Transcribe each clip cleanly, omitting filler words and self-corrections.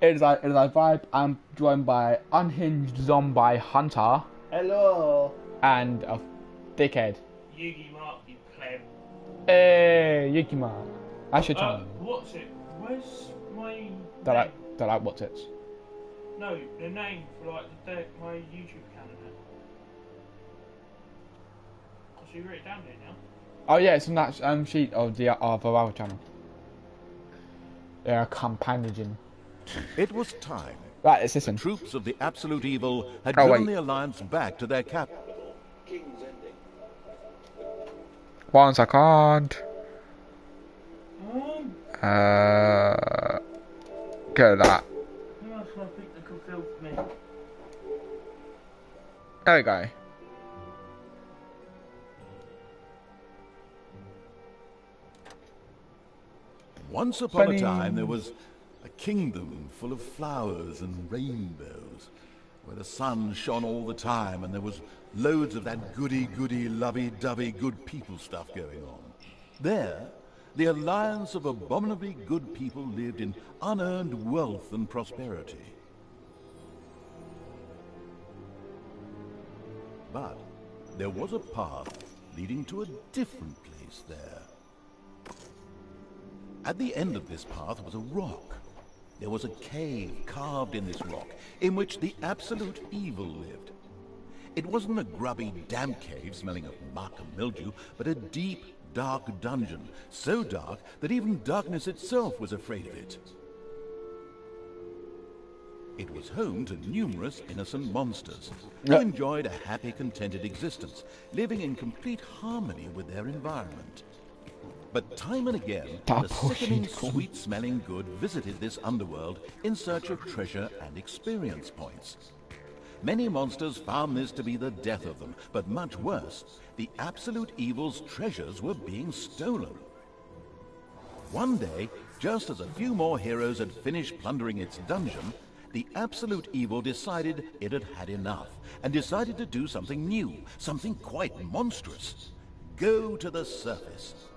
It is a vibe. I'm joined by Unhingedzombiehunter Hello. and a dickhead. Yugi Mark, you pleb. Hey, Yukima. That's your channel. What's it? Where's my Don't like what's it? No, the name for like my YouTube channel now. Oh, so you wrote it down there now? Oh yeah, it's on that sheet of the our channel. Yeah, companion. It was time. Right, let's listen. The troops of the Absolute Evil had Oh, driven wait. the Alliance back to their capital. 1 second. Get that. Who else do I think that could film me? There we go. Once upon Funny. a time, there was a kingdom full of flowers and rainbows, where the sun shone all the time, and there was loads of that goody-goody, lovey-dovey good people stuff going on. There, the alliance of abominably good people lived in unearned wealth and prosperity. But there was a path leading to a different place there. At the end of this path was a rock. There was a cave carved in this rock in which the Absolute Evil lived. It wasn't a grubby, damp cave smelling of muck and mildew, but a deep, dark dungeon, so dark that even darkness itself was afraid of it. It was home to numerous innocent monsters who enjoyed a happy, contented existence, living in complete harmony with their environment. But time and again, the sickening, sweet-smelling good visited this underworld in search of treasure and experience points. Many monsters found this to be the death of them, but much worse, the Absolute Evil's treasures were being stolen. One day, just as a few more heroes had finished plundering its dungeon, the Absolute Evil decided it had had enough, and decided to do something new, something quite monstrous. Go to the surface.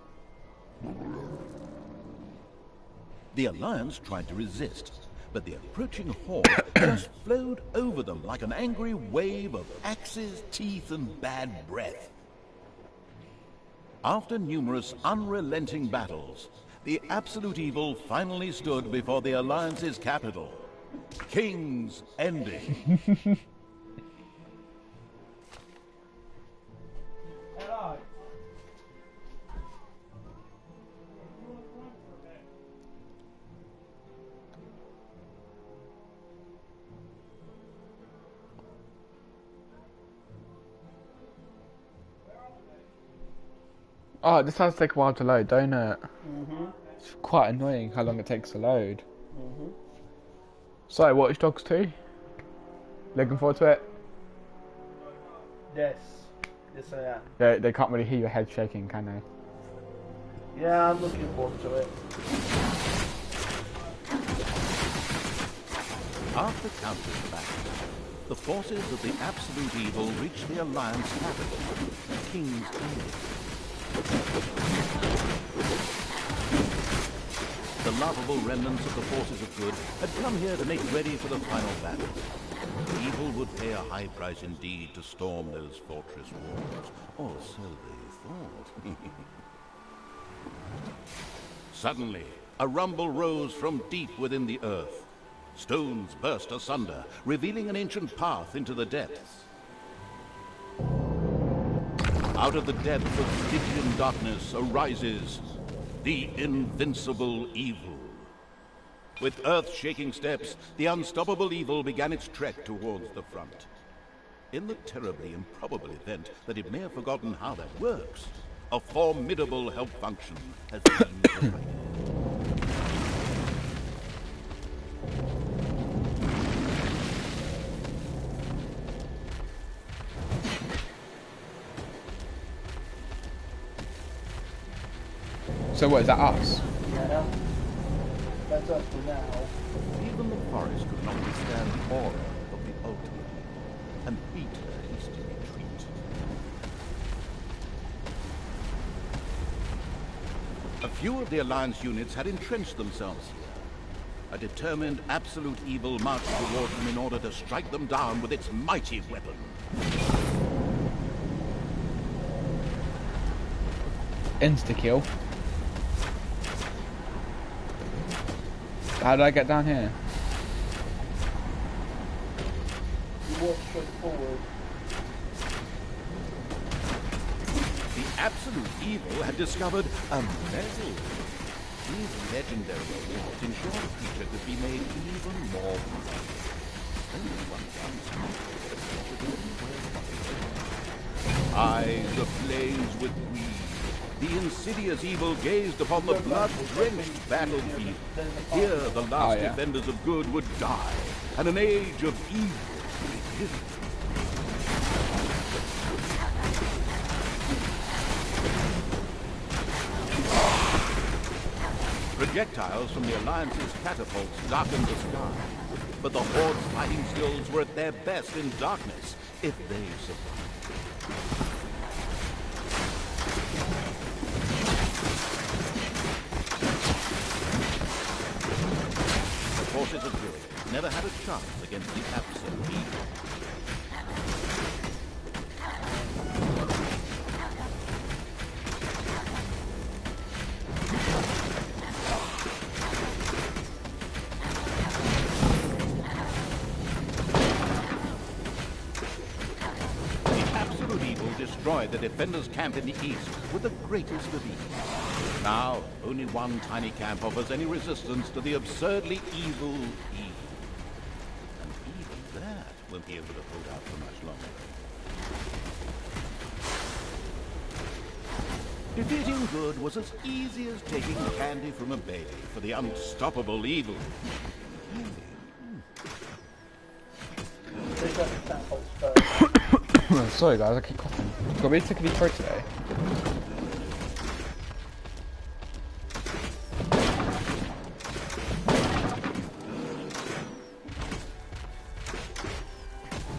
The Alliance tried to resist, but the approaching horde just flowed over them like an angry wave of axes, teeth, and bad breath. After numerous unrelenting battles, the Absolute Evil finally stood before the Alliance's capital, King's Ending. Hello. Oh, this has to take a while to load, don't it? Mm-hmm. It's quite annoying how long it takes to load. Mm-hmm. So, Watch Dogs 2? Looking forward to it? Yes. Yes, I am. They can't really hear your head shaking, can they? Yeah, I'm looking forward to it. After countless battles, the forces of the Absolute Evil reached the Alliance capital, King's Ending. The laughable remnants of the forces of good had come here to make ready for the final battle. Evil would pay a high price indeed to storm those fortress walls, or so they thought. Suddenly, a rumble rose from deep within the earth. Stones burst asunder, revealing an ancient path into the depths. Out of the depth of Stygian darkness arises the invincible evil. With earth-shaking steps, the unstoppable evil began its trek towards the front. In the terribly improbable event that it may have forgotten how that works, a formidable help function has been provided. So what, is that us? Yeah. That's us for now. Even the forest could not withstand the aura of the ultimate evil, and beat a hasty retreat. A few of the Alliance units had entrenched themselves here. A determined absolute evil marched toward them in order to strike them down with its mighty weapon. Insta-kill. How did I get down here? You walk straight forward. The absolute evil had discovered a medal. These legendary awards ensure the creature could be made even more powerful. Only one chance. Eyes ablaze with greed, the insidious evil gazed upon the blood-drenched battlefield. Here the last defenders of good would die, and an age of evil begin. Projectiles from the Alliance's catapults darkened the sky, but the Horde's fighting skills were at their best in darkness, if they survived. The forces of good never had a chance against the absolute evil. Destroyed the defenders' camp in the east with the greatest of ease. Now, only one tiny camp offers any resistance to the absurdly evil evil. And even that won't be able to hold out for much longer. Defeating good was as easy as taking candy from a baby for the unstoppable evil. They got the catapults first. Sorry guys, I keep coughing. Got me tickety throat today.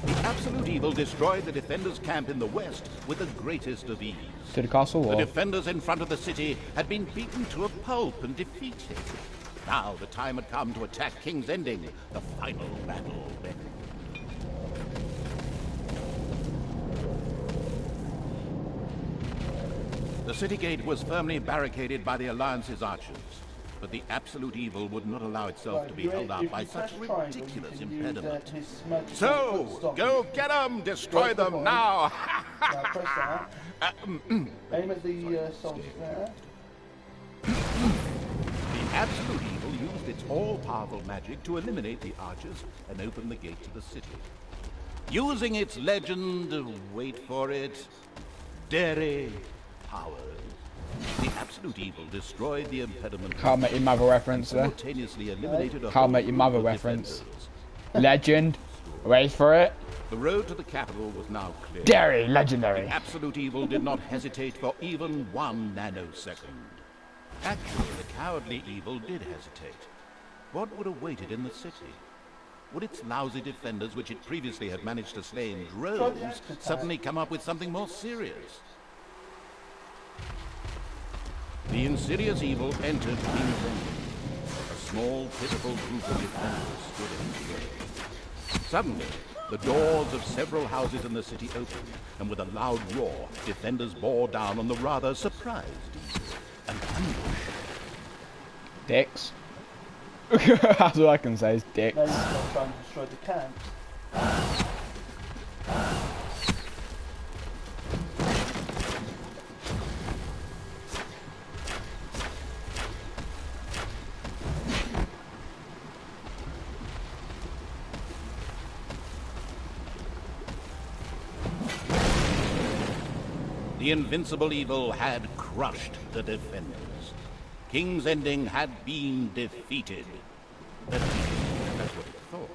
The absolute evil destroyed the defenders' camp in the west with the greatest of ease. To the castle wall. The defenders in front of the city had been beaten to a pulp and defeated. Now the time had come to attack King's Ending, the final battle. The city gate was firmly barricaded by the Alliance's archers, but the absolute evil would not allow itself to be held up by such ridiculous impediment. So, go get them! Destroy them now! Now press that. Aim at the soldiers there. The absolute evil used its all-powerful magic to eliminate the archers and open the gate to the city. Using its legend, wait for it, dairy powers, the absolute evil destroyed the impediment. Can't make your mother reference there. Simultaneously eliminated a Can't make your mother reference. Legend. Wait for it. The road to the capital was now clear. Dairy, legendary. The absolute evil did not hesitate for even 1 nanosecond. Actually, the cowardly evil did hesitate. What would await it in the city? Would its lousy defenders, which it previously had managed to slay in droves, suddenly come up with something more serious? The insidious evil entered King's Ending. A small, pitiful group of defenders stood in its way. Suddenly, the doors of several houses in the city opened, and with a loud roar, defenders bore down on the rather surprised evil. An ambush. Dicks. That's all I can say is dicks. Now you're just trying to destroy the camp. The invincible evil had crushed the defenders. King's Ending had been defeated. At least, that's what it thought.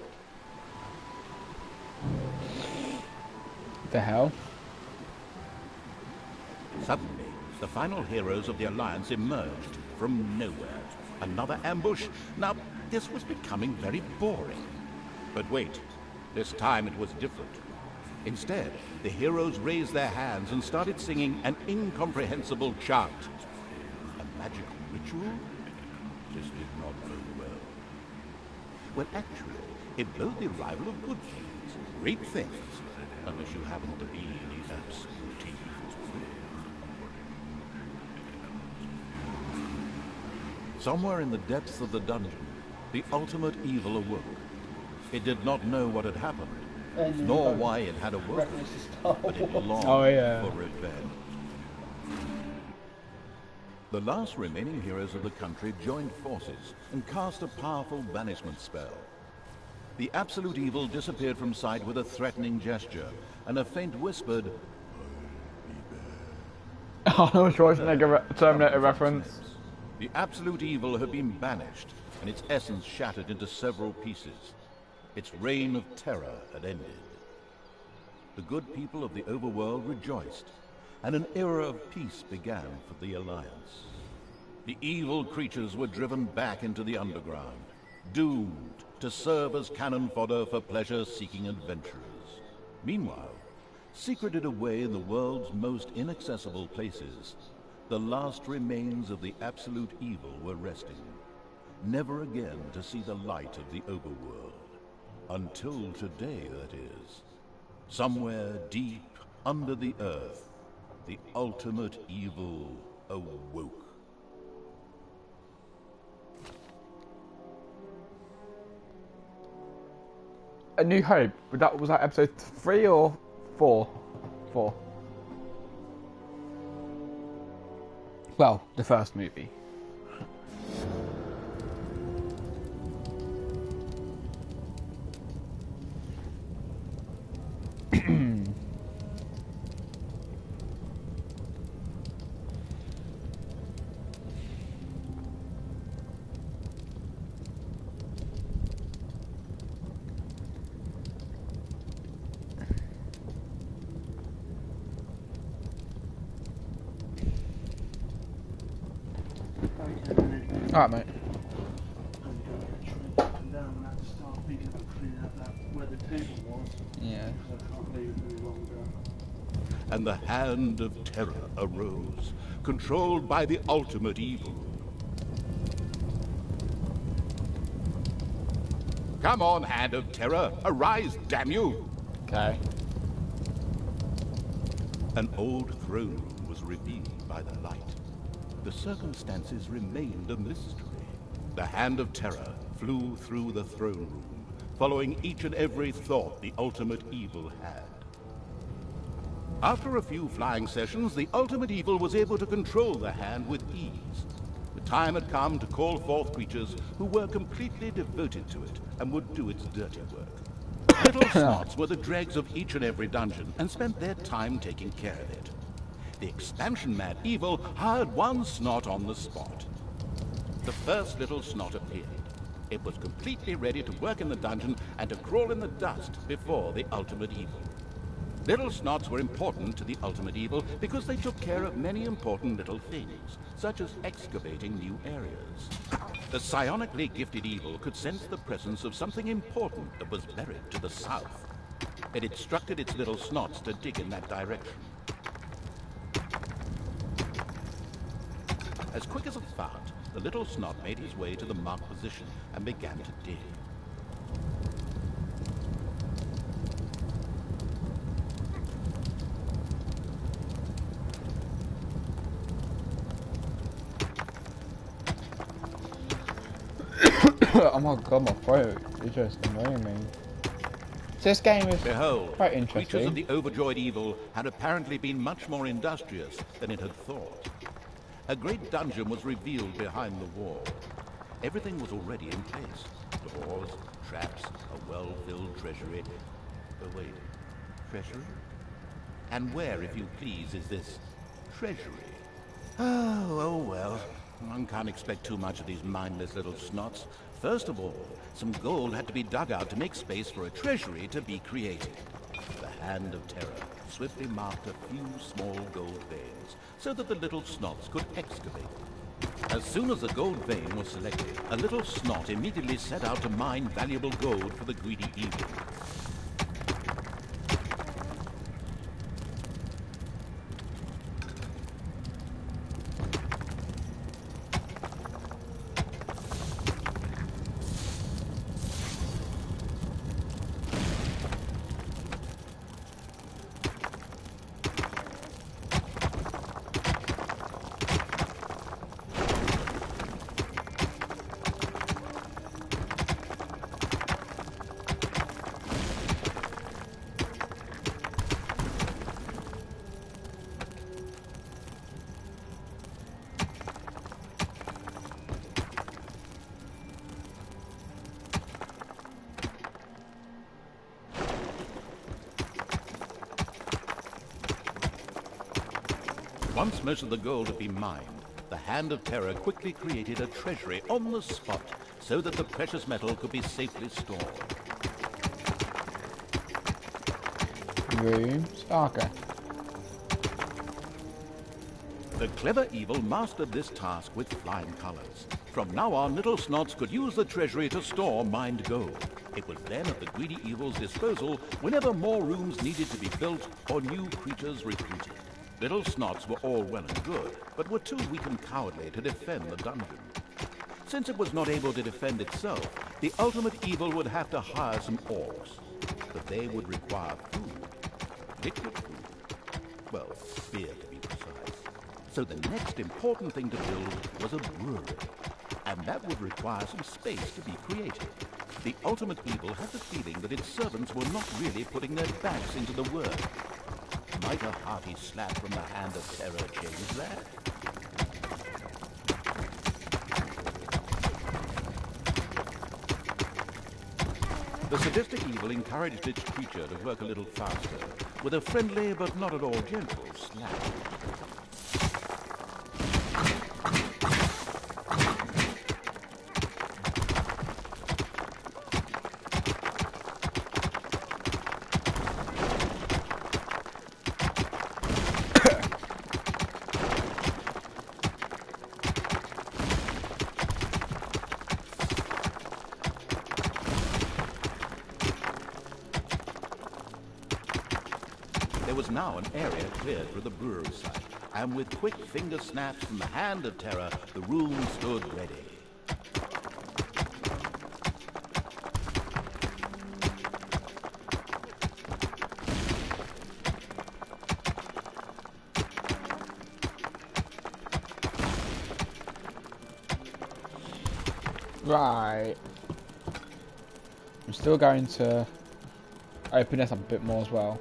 The hell? Suddenly, the final heroes of the Alliance emerged from nowhere. Another ambush? Now, this was becoming very boring. But wait, this time it was different. Instead, the heroes raised their hands and started singing an incomprehensible chant. A magical ritual? This did not bode well. Well, actually, it blows the arrival of good things, great things, unless you happen to be the absolute evil's friend. Somewhere in the depths of the dungeon, the ultimate evil awoke. It did not know what had happened, nor why it had awoken, but it longed for revenge. The last remaining heroes of the country joined forces and cast a powerful banishment spell. The absolute evil disappeared from sight with a threatening gesture and a faint whispered, Arnold Schwarzenegger Terminator reference. The absolute evil had been banished, and its essence shattered into several pieces. Its reign of terror had ended. The good people of the overworld rejoiced, and an era of peace began for the Alliance. The evil creatures were driven back into the underground, doomed to serve as cannon fodder for pleasure-seeking adventurers. Meanwhile, secreted away in the world's most inaccessible places, the last remains of the absolute evil were resting, never again to see the light of the overworld. Until today, that is. Somewhere deep under the earth, the ultimate evil awoke. A New Hope. Was that episode 3 or 4? 4. Well, the first movie. Alright, mate. Yeah. And the hand of terror arose, controlled by the ultimate evil. Come on, hand of terror, arise, damn you! Okay. An old throne room was revealed by the light. The circumstances remained a mystery. The hand of terror flew through the throne room, following each and every thought the ultimate evil had. After a few flying sessions, the ultimate evil was able to control the hand with ease. The time had come to call forth creatures who were completely devoted to it and would do its dirty work. Little snots were the dregs of each and every dungeon and spent their time taking care of it. The expansion-mad evil hired one snot on the spot. The first little snot appeared. It was completely ready to work in the dungeon and to crawl in the dust before the ultimate evil. Little snots were important to the ultimate evil because they took care of many important little things, such as excavating new areas. The psionically gifted evil could sense the presence of something important that was buried to the south. It instructed its little snots to dig in that direction. As quick as a fart, the little snot made his way to the marked position and began to dig. Oh my god, my throat is just annoying me. This game is Behold, quite creatures interesting. of the overjoyed evil had apparently been much more industrious than it had thought. A great dungeon was revealed behind the wall. Everything was already in place. Doors, traps, a well-filled treasury. Oh wait, treasury? And where, if you please, is this treasury? Oh well. One can't expect too much of these mindless little snots. First of all, some gold had to be dug out to make space for a treasury to be created. The hand of terror swiftly marked a few small gold veins so that the little snots could excavate them. As soon as the gold vein was selected, a little snot immediately set out to mine valuable gold for the greedy evil. Once most of the gold had been mined, the Hand of Terror quickly created a treasury on the spot so that the precious metal could be safely stored. Room Starker. The clever evil mastered this task with flying colors. From now on, little snots could use the treasury to store mined gold. It was then at the greedy evil's disposal whenever more rooms needed to be built or new creatures recruited. Little snots were all well and good, but were too weak and cowardly to defend the dungeon. Since it was not able to defend itself, the ultimate evil would have to hire some orcs. But they would require food. Liquid food. Well, beer to be precise. So the next important thing to build was a brewery. And that would require some space to be created. The ultimate evil had the feeling that its servants were not really putting their backs into the work. Might a hearty slap from the Hand of Terror change that? The sadistic evil encouraged its creature to work a little faster, with a friendly but not at all gentle slap. There was now an area cleared for the brewery site, and with quick finger snaps from the Hand of Terror, the room stood ready. Right. I'm still going to open this up a bit more as well.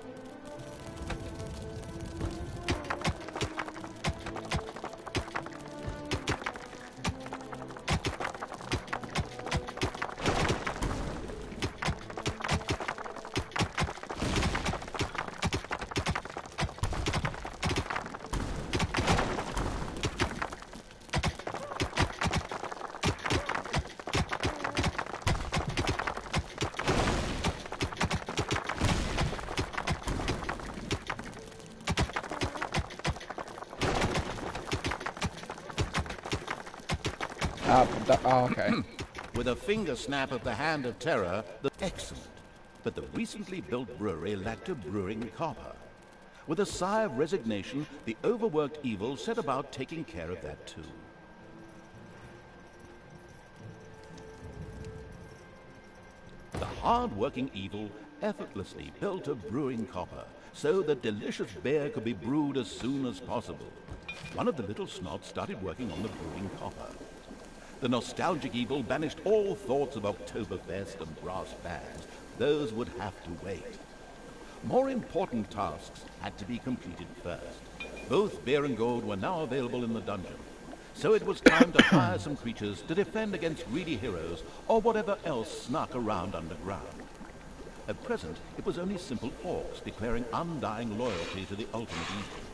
Oh, okay. With a finger snap of the Hand of Terror, excellent. But the recently built brewery lacked a brewing copper. With a sigh of resignation, the overworked evil set about taking care of that too. The hard-working evil effortlessly built a brewing copper so that delicious beer could be brewed as soon as possible. One of the little snots started working on the brewing copper. The nostalgic evil banished all thoughts of Oktoberfest and brass bands. Those would have to wait. More important tasks had to be completed first. Both beer and gold were now available in the dungeon, so it was time to hire some creatures to defend against greedy heroes or whatever else snuck around underground. At present, it was only simple orcs declaring undying loyalty to the ultimate evil.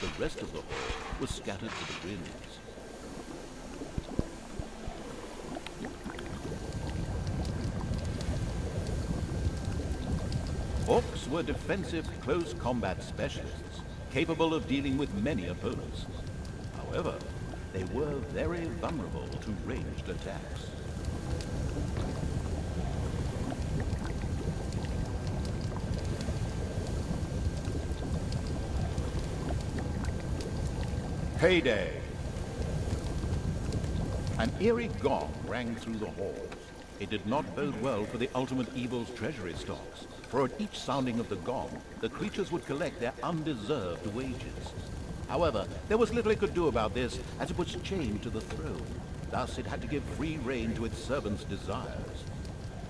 The rest of the horde was scattered to the winds. Orcs were defensive close combat specialists, capable of dealing with many opponents. However, they were very vulnerable to ranged attacks. Payday! An eerie gong rang through the halls. It did not bode well for the ultimate evil's treasury stocks, for at each sounding of the gong, the creatures would collect their undeserved wages. However, there was little it could do about this, as it was chained to the throne. Thus, it had to give free rein to its servants' desires.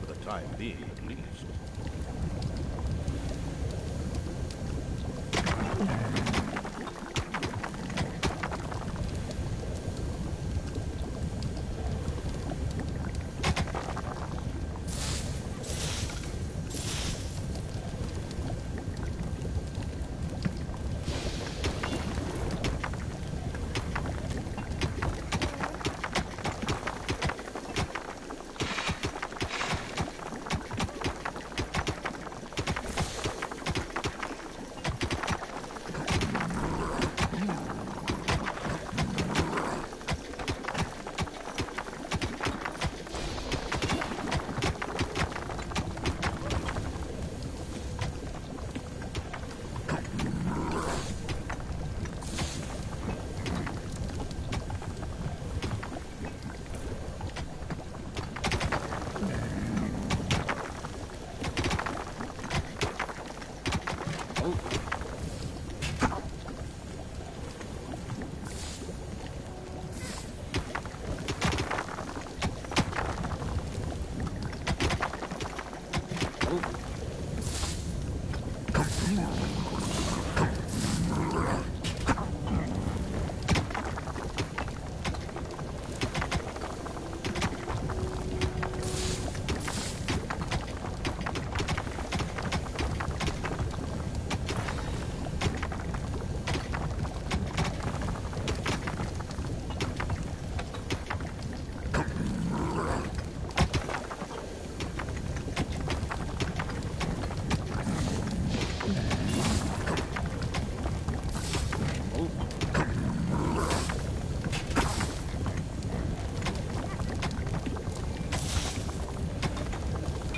For the time being, at least.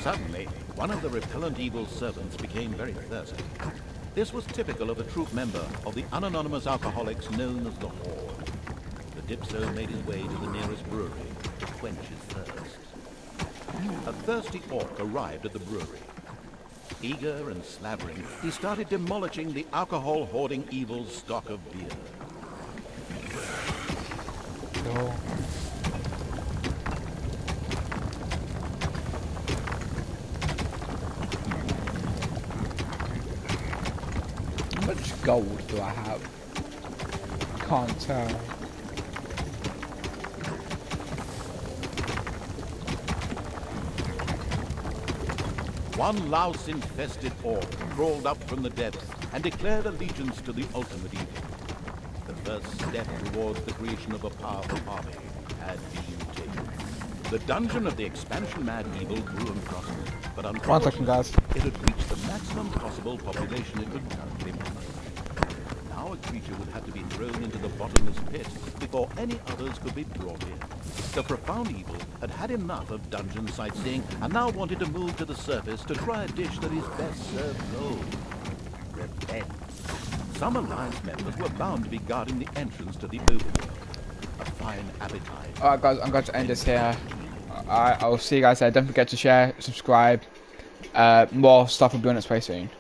Suddenly, one of the repellent evil's servants became very thirsty. This was typical of a troop member of the unanonymous alcoholics known as the Horde. The Dipso made his way to the nearest brewery to quench his thirst. A thirsty orc arrived at the brewery. Eager and slavering, he started demolishing the alcohol-hoarding evil's stock of beer. No. How much gold do I have? Can't tell. One louse-infested orc crawled up from the depths and declared allegiance to the ultimate evil. The first step towards the creation of a powerful army had been taken. The dungeon of the expansion-mad evil grew and prospered, but unfortunately, guys. it had reached the maximum possible population it could currently manage. Now a creature would have to be thrown into the bottomless pit before any others could be brought in. The profound evil had had enough of dungeon sightseeing and now wanted to move to the surface to try a dish that is best served cold. Revenge. Some Alliance members were bound to be guarding the entrance to the overworld. A fine appetite. Alright guys, I'm going to end this here. Alright, I'll see you guys there. Don't forget to share, subscribe. More stuff will be on its way soon.